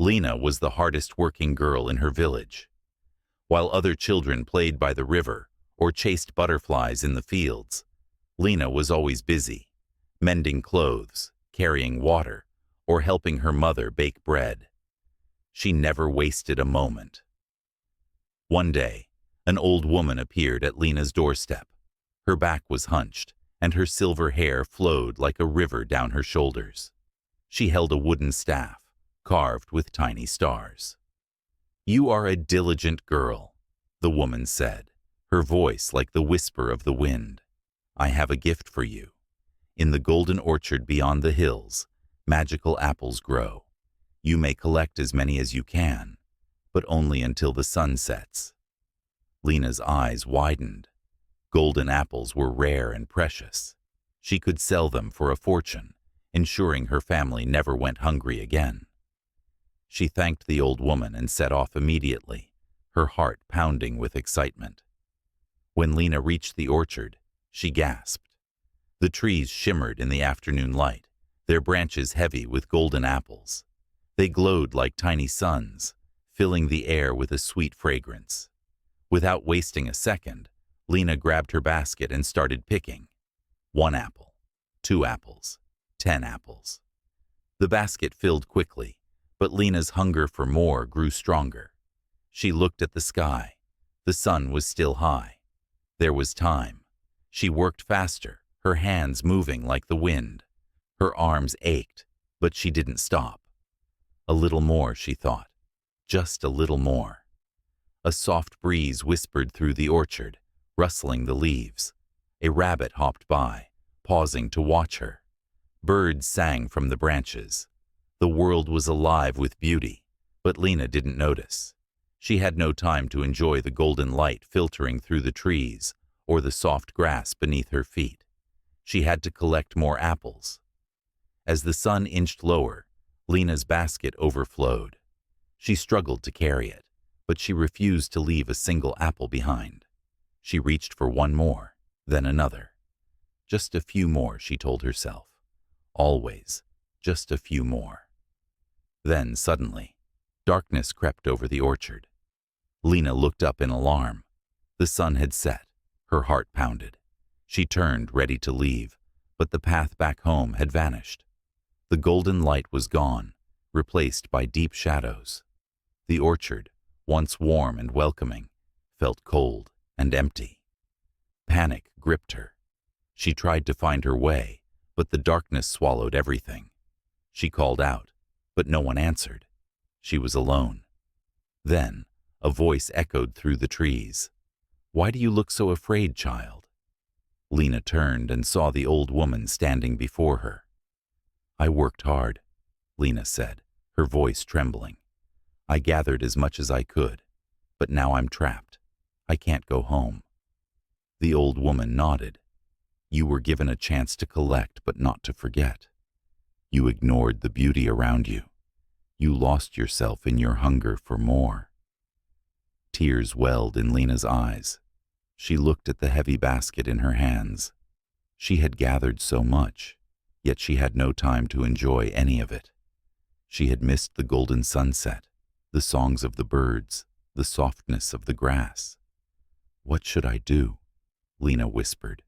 Lena was the hardest working girl in her village. While other children played by the river or chased butterflies in the fields, Lena was always busy, mending clothes, carrying water, or helping her mother bake bread. She never wasted a moment. One day, an old woman appeared at Lena's doorstep. Her back was hunched, and her silver hair flowed like a river down her shoulders. She held a wooden staff, carved with tiny stars. "You are a diligent girl," the woman said, her voice like the whisper of the wind. "I have a gift for you. In the golden orchard beyond the hills, magical apples grow. You may collect as many as you can, but only until the sun sets." Lena's eyes widened. Golden apples were rare and precious. She could sell them for a fortune, ensuring her family never went hungry again. She thanked the old woman and set off immediately, her heart pounding with excitement. When Lena reached the orchard, she gasped. The trees shimmered in the afternoon light, their branches heavy with golden apples. They glowed like tiny suns, filling the air with a sweet fragrance. Without wasting a second, Lena grabbed her basket and started picking. 1 apple, 2 apples, 10 apples. The basket filled quickly, but Lena's hunger for more grew stronger. She looked at the sky. The sun was still high. There was time. She worked faster, her hands moving like the wind. Her arms ached, but she didn't stop. A little more, she thought. Just a little more. A soft breeze whispered through the orchard, rustling the leaves. A rabbit hopped by, pausing to watch her. Birds sang from the branches. The world was alive with beauty, but Lena didn't notice. She had no time to enjoy the golden light filtering through the trees or the soft grass beneath her feet. She had to collect more apples. As the sun inched lower, Lena's basket overflowed. She struggled to carry it, but she refused to leave a single apple behind. She reached for one more, then another. Just a few more, she told herself. Always, just a few more. Then, suddenly, darkness crept over the orchard. Lena looked up in alarm. The sun had set. Her heart pounded. She turned, ready to leave, but the path back home had vanished. The golden light was gone, replaced by deep shadows. The orchard, once warm and welcoming, felt cold and empty. Panic gripped her. She tried to find her way, but the darkness swallowed everything. She called out, but no one answered. She was alone. Then, a voice echoed through the trees. "Why do you look so afraid, child?" Lena turned and saw the old woman standing before her. "I worked hard," Lena said, her voice trembling. "I gathered as much as I could, but now I'm trapped. I can't go home." The old woman nodded. "You were given a chance to collect, but not to forget. You ignored the beauty around you. You lost yourself in your hunger for more." Tears welled in Lena's eyes. She looked at the heavy basket in her hands. She had gathered so much, yet she had no time to enjoy any of it. She had missed the golden sunset, the songs of the birds, the softness of the grass. "What should I do?" Lena whispered.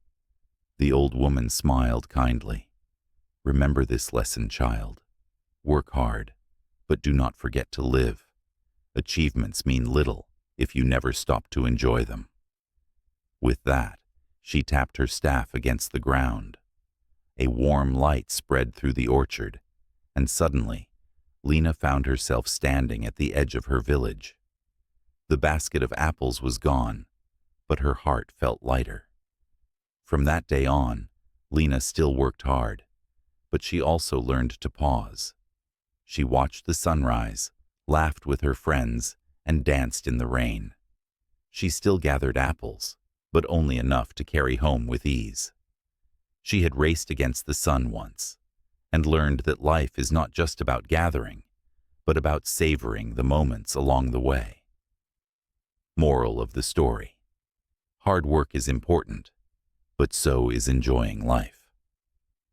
The old woman smiled kindly. "Remember this lesson, child. Work hard, but do not forget to live. Achievements mean little if you never stop to enjoy them." With that, she tapped her staff against the ground. A warm light spread through the orchard, and suddenly, Lena found herself standing at the edge of her village. The basket of apples was gone, but her heart felt lighter. From that day on, Lena still worked hard, but she also learned to pause. She watched the sunrise, laughed with her friends, and danced in the rain. She still gathered apples, but only enough to carry home with ease. She had raced against the sun once, and learned that life is not just about gathering, but about savoring the moments along the way. Moral of the story: hard work is important, but so is enjoying life.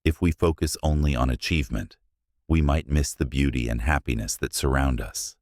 If we focus only on achievement, we might miss the beauty and happiness that surround us.